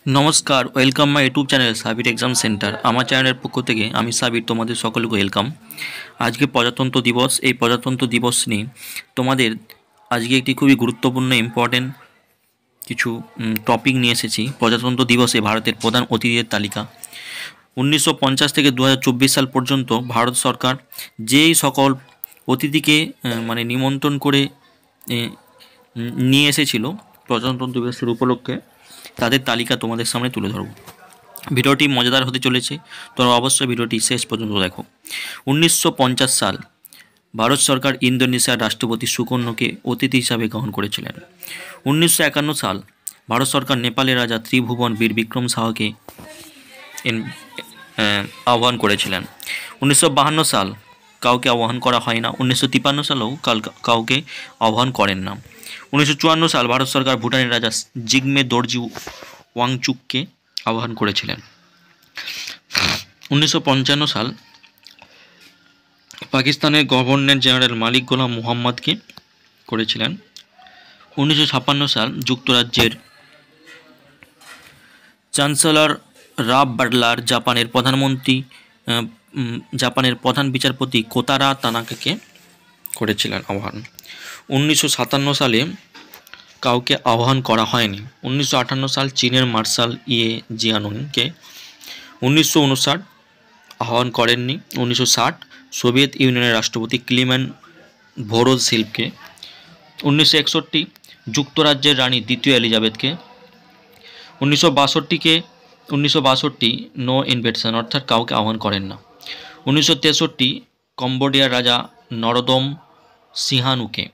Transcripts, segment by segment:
নমস্কার, welcome my YouTube channel Sabir exam centre. আমার চ্যানেলের পক্ষ থেকে আমি সাবির তোমাদের সকলকে ওয়েলকাম। আজকে প্রজাতন্ত্র দিবস। এই প্রজাতন্ত্র দিবস নিয়ে তোমাদের আজকে একটি খুবই গুরুত্বপূর্ণ ইম্পর্টেন্ট কিছু টপিক নিয়ে এসেছি। প্রজাতন্ত্র দিবসে ভারতের প্রধান অতিথিদের তালিকা। 1950 থেকে 2024 সাল পর্যন্ত ভারত সরকার যেই সকল অতিথিকে নিমন্ত্রণ করে নিয়ে এসেছিল প্রজাতন্ত্র দিবসের উপলক্ষে, তাদের তালিকা তোমাদের সামনে তুলে ধরব। ভিডিওটি মজাদার হতে চলেছে, তোমরা অবশ্যই ভিডিওটি শেষ পর্যন্ত দেখো। 1950 সাল ভারত সরকার ইন্দোনেশিয়ার রাষ্ট্রপতি সুকর্ণকে অতিথি হিসাবে গ্রহণ করেছিলেন। 1951 সাল ভারত সরকার নেপালের রাজা ত্রিভুবন বীর বিক্রম শাহকে আহ্বান করেছিলেন। 1952 সাল কাউকে আহ্বান করা হয় না। 1953 সালেও কাউকে আহ্বান করেন না। 1954 সাল ভারত সরকার ভুটানের রাজা জিগমে দর্জি ওয়াংচুককে আহ্বান করেছিলেন। 1955 সাল পাকিস্তানের গভর্নর জেনারেল মালিক গোলাম মুহাম্মদকে করেছিলেন। 1956 সাল যুক্তরাজ্যের চ্যান্সেলর রাব বাটলার জাপানের প্রধান বিচারপতি কোতারা তানাকাকে করেছিলেন আহ্বান। 1957 সালে কাউকে আহ্বান করা হয়নি। 1958 সাল চীনের মার্শাল ইয়ে জিয়ানুংকে। 1959 আহ্বান করেননি। 1960 সোভিয়েত ইউনিয়নের রাষ্ট্রপতি ক্লিমেন ভোরোজসিলভকে। 1961 যুক্তরাজ্যের রানী দ্বিতীয় এলিজাবেথকে। 1962 নো ইনভিটেশন অর্থাৎ কাউকে আহ্বান করেন না। 1963 কম্বোডিয়ার রাজা নরোদম সিহানুকে।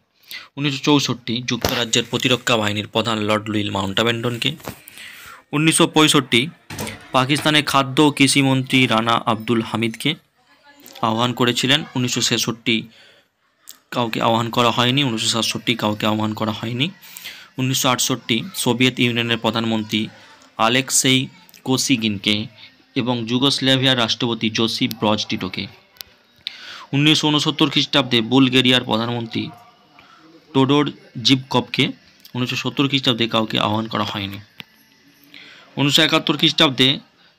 1964 যুক্তরাজ্যের প্রতিরক্ষা বাহিনীর প্রধান লর্ড লুই মাউন্টব্যাটেনকে। 1965 পাকিস্তানের খাদ্য ও কৃষিমন্ত্রী রানা আব্দুল হামিদকে আহ্বান করেছিলেন। 1966 কাউকে আহ্বান করা হয়নি। 1967 কাউকে আহ্বান করা হয়নি। 1968 সোভিয়েত ইউনিয়নের প্রধানমন্ত্রী আলেক্সেই কোসিগিনকে এবং যুগোস্লাভিয়ার রাষ্ট্রপতি জোসিফ ব্রজ টিটোকে। 1969 খ্রিস্টাব্দে বুলগেরিয়ার প্রধানমন্ত্রী টোডর জিভকভকে। 1970 খ্রিস্টাব্দে কাউকে আহ্বান করা হয়নি। 1971 খ্রিস্টাব্দে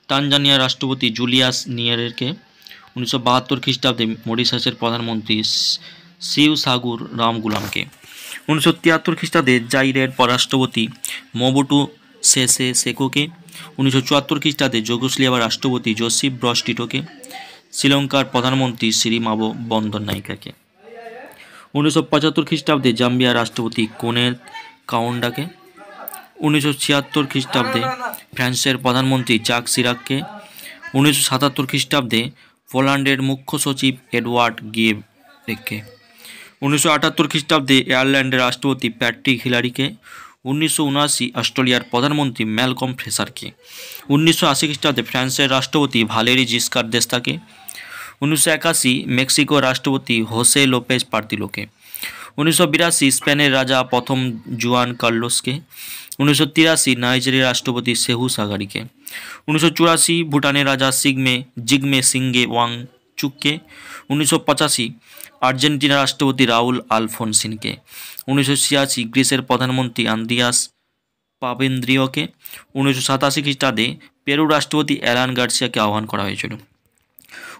তানজানিয়ার রাষ্ট্রপতি জুলিয়াস নিয়েরেরকে। 1972 খ্রিস্টাব্দে মরিশাসের প্রধানমন্ত্রী শিবসাগর রামগুলামকে। 1973 খ্রিস্টাব্দে জাইরের রাষ্ট্রপতি মোবুটু সেসে সেকোকে। 1974 খ্রিস্টাব্দে যুগোস্লাভিয়ার রাষ্ট্রপতি জোসিফ ব্রজ টিটোকে। শ্রীলঙ্কার প্রধানমন্ত্রী শ্রীমাবো বন্দরনাইকাকে। 1975 খ্রিস্টাব্দে জাম্বিয়ার রাষ্ট্রপতি কোনেত কাউন্ডাকে। 1976 খ্রিস্টাব্দে ফ্রান্সের প্রধানমন্ত্রী জাক সিরাককে। 1977 খ্রিস্টাব্দে পোল্যান্ডের মুখ্য সচিব এডওয়ার্ড গিয়েভকে। 1978 খ্রিস্টাব্দে আয়ারল্যান্ডের রাষ্ট্রপতি প্যাট্রিক হিলারিকে। 1979 অস্ট্রেলিয়ার প্রধানমন্ত্রী ম্যালকম ফ্রেসারকে। 1980 খ্রিস্টাব্দে ফ্রান্সের রাষ্ট্রপতি ভালেরি জিসকার দেস্তাকে। 1981 মেক্সিকোর রাষ্ট্রপতি হোসে লোপেজ পার্তিলোকে। 1982 স্পেনের রাজা প্রথম জুয়ান কার্লোসকে। 1983 নাইজেরিয়ার রাষ্ট্রপতি সেহু সাগারিকে। 1984 ভুটানের রাজা জিগমে সিঙ্গে ওয়াংচুককে। 1985 আর্জেন্টিনার রাষ্ট্রপতি রাউল আলফোনসিনকে। 1986 গ্রিসের প্রধানমন্ত্রী আন্দ্রিয়াস পাপেন্দ্রিয়কে। 1987 খ্রিস্টাব্দে পেরুর রাষ্ট্রপতি অ্যালান গার্সিয়াকে আহ্বান করা হয়েছিল।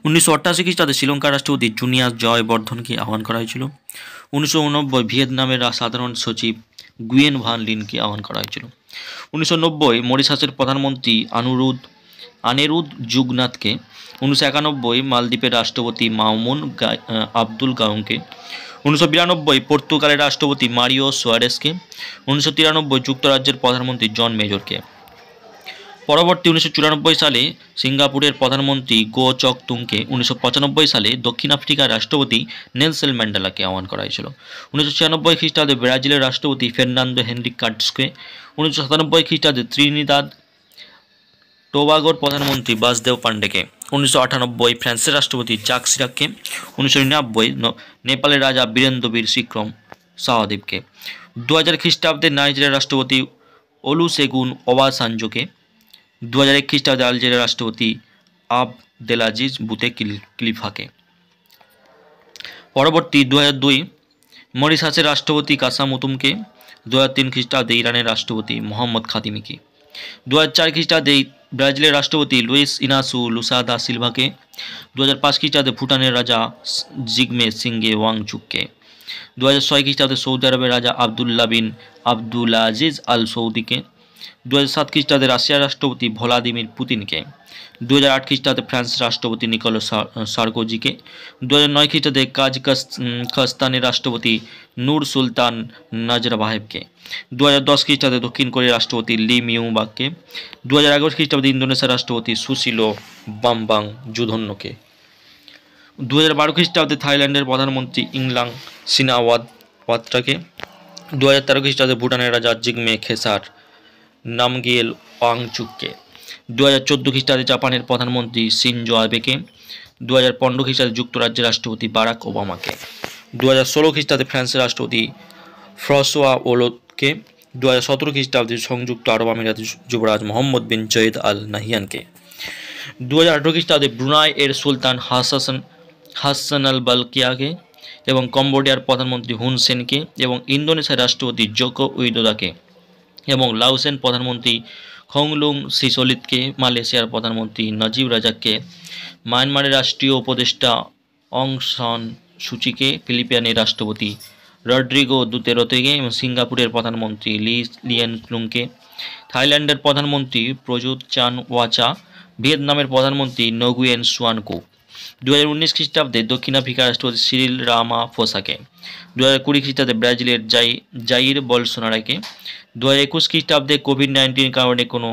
1988 খ্রিস্টাব্দে শ্রীলঙ্কার রাষ্ট্রপতি জুনিয়াস জয়বর্ধনকে আহ্বান করা হয়েছিল। 1989 ভিয়েতনামের সাধারণ সচিব গুয়েন ভান লিনকে আহ্বান করা হয়েছিল। 1990 মরিশাসের প্রধানমন্ত্রী আনেরুদ জুগনাথকে। 1991 মালদ্বীপের রাষ্ট্রপতি মামুন আব্দুল গাউনকে। 1992 পর্তুগালের রাষ্ট্রপতি মারিও সোয়ারেসকে। 1993 যুক্তরাজ্যের প্রধানমন্ত্রী জন মেজরকে। পরবর্তী 1994 সালে সিঙ্গাপুরের প্রধানমন্ত্রী গো চক তুংকে। 1995 সালে দক্ষিণ আফ্রিকার রাষ্ট্রপতি নেলসন ম্যান্ডেলাকে আহ্বান করা হয়েছিল। 1996 খ্রিস্টাব্দে ব্রাজিলের রাষ্ট্রপতি ফের্নান্দো হেনরিক কার্লোসকে। 1997 খ্রিস্টাব্দে ত্রিনিদাদ টোবাগোর প্রধানমন্ত্রী বাসদেব পান্ডেকে। 1998 ফ্রান্সের রাষ্ট্রপতি জাক সিরাককে। 1999 নেপালের রাজা বীরেন্দ্র বীর বিক্রম শাহদেবকে। 2000 খ্রিস্টাব্দে নাইজেরিয়ার রাষ্ট্রপতি ওলুসেগুন ওবাসাঞ্জোকে। 2001 খ্রিস্টাব্দে আলজেরিয়ার রাষ্ট্রপতি আবদেলাজিজ বুতেকিলিফাকে। পরবর্তী 2002 মরিশাসের রাষ্ট্রপতি কাসামুতুমকে। 2003 খ্রিস্টাব্দে ইরানের রাষ্ট্রপতি মোহাম্মদ খাদিমিকে। 2004 খ্রিস্টাব্দে ব্রাজিলের রাষ্ট্রপতি লুইস ইনাসু লুসা দা সিলভাকে, 2005 খ্রিস্টাব্দে ভুটানের রাজা জিগমে সিংগে ওয়াংচুককে, 2006 খ্রিস্টাব্দে সৌদি আরবের রাজা আবদুল্লাহ বিন আবদুলাজিজ আল সৌদিকে, 2007 খ্রিস্টাব্দে রাশিয়ার রাষ্ট্রপতি ভ্লাদিমির পুতিনকে, 2008 খ্রিস্টাব্দে ফ্রান্সের রাষ্ট্রপতি নিকোলো সার্কোজিকে, 2009 খ্রিস্টাব্দে কাজাখস্তানের রাষ্ট্রপতি নূর সুলতান নাজরবায়েভকে, 2010 খ্রিস্টাব্দে দক্ষিণ কোরিয়ার রাষ্ট্রপতি লি মিউবাককে, 2011 খ্রিস্টাব্দে ইন্দোনেশিয়ার রাষ্ট্রপতি সুসিলো বামবাং জুধন্যকে, 2012 খ্রিস্টাব্দে থাইল্যান্ডের প্রধানমন্ত্রী ইংলাং সিনাওয়াত্রাকে, 2013 খ্রিস্টাব্দে ভুটানের রাজা জিগমে খেসার নামগিয়েল ওয়াংচুককে, 2014 খ্রিস্টাব্দে জাপানের প্রধানমন্ত্রী শিনজো আবেকে, 2015 খ্রিস্টাব্দে যুক্তরাজ্যের রাষ্ট্রপতি বারাক ওবামাকে, 2016 খ্রিস্টাব্দে ফ্রান্সের রাষ্ট্রপতি ফ্রাঁসোয়া ওলদকে, 2017 খ্রিস্টাব্দে সংযুক্ত আরব আমিরাতের যুবরাজ মোহাম্মদ বিন জয়েদ আল নাহিয়ানকে, 2018 খ্রিস্টাব্দে ব্রুনাই এর সুলতান হাসান আল বালকিয়াকে এবং কম্বোডিয়ার প্রধানমন্ত্রী হুন সেনকে এবং ইন্দোনেশিয়ার রাষ্ট্রপতি জোকো উইদোদাকে এবং লাওসের প্রধানমন্ত্রী খংলুং সিসোলিতকে, মালয়েশিয়ার প্রধানমন্ত্রী নজিব রাজাককে, মায়ানমারের রাষ্ট্রীয় উপদেষ্টা অং সান সুচিকে, ফিলিপাইনের রাষ্ট্রপতি রড্রিগো দুতেরতেকে এবং সিঙ্গাপুরের প্রধানমন্ত্রী লিয়েন লুংকে, থাইল্যান্ডের প্রধানমন্ত্রী প্রযুত চান ওয়াচা, ভিয়েতনামের প্রধানমন্ত্রী নগুয়েন সুয়ানকো, 2019 খ্রিস্টাব্দে দক্ষিণ আফ্রিকার রাষ্ট্রপতি সিরিল রামাফোসাকে, 2020 খ্রিস্টাব্দে ব্রাজিলের জাইর বলসোনারোকে, 2021 খ্রিস্টাব্দে কোভিড-19 কারণে কোনো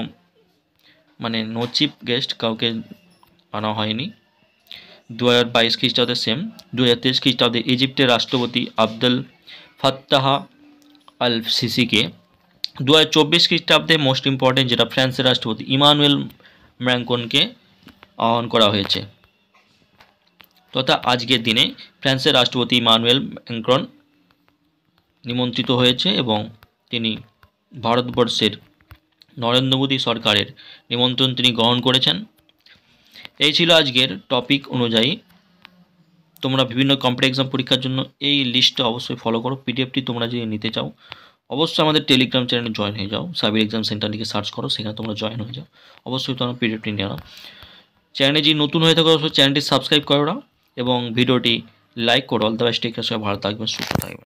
নো চিফ গেস্ট কাউকে আনা হয়নি, 2022 খ্রিস্টাব্দে সেম, 2023 খ্রিস্টাব্দে ইজিপ্টের রাষ্ট্রপতি আবদেল ফাত্তাহ আল সিসিকে, 2024 খ্রিস্টাব্দে মোস্ট ইম্পর্টেন্ট যেটা ফ্রান্সের রাষ্ট্রপতি ইমানুয়েল ম্যাক্রনকে আহ্বান করা হয়েছে। তথা আজকের দিনে ফ্রান্সের রাষ্ট্রপতি ইমানুয়েল ম্যাক্রন নিমন্ত্রিত হয়েছে এবং তিনি ভারতবর্ষের নরেন্দ্র মোদী সরকারের নিমন্ত্রণ তিনি গ্রহণ করেছেন। এই ছিল আজকের টপিক অনুযায়ী। তোমরা বিভিন্ন কম্পিটিটিভ এক্সাম পরীক্ষার জন্য এই লিস্টটা অবশ্যই ফলো করো। পিডিএফটি তোমরা যদি নিতে চাও অবশ্যই আমাদের টেলিগ্রাম চ্যানেলে জয়েন হয়ে যাও। সাবির এক্সাম সেন্টার লিখে সার্চ করো, সেখানে তোমরা জয়েন হয়ে যাও। অবশ্যই তোমরা পিডিএফটি নিয়ে নাও। চ্যানেলে যদি নতুন হয়ে থাকো অবশ্যই চ্যানেলটি সাবস্ক্রাইব করো এবং ভিডিওটি লাইক করো। All the best, take care, সবাই ভালো থাকবেন, সুস্থ থাকবেন।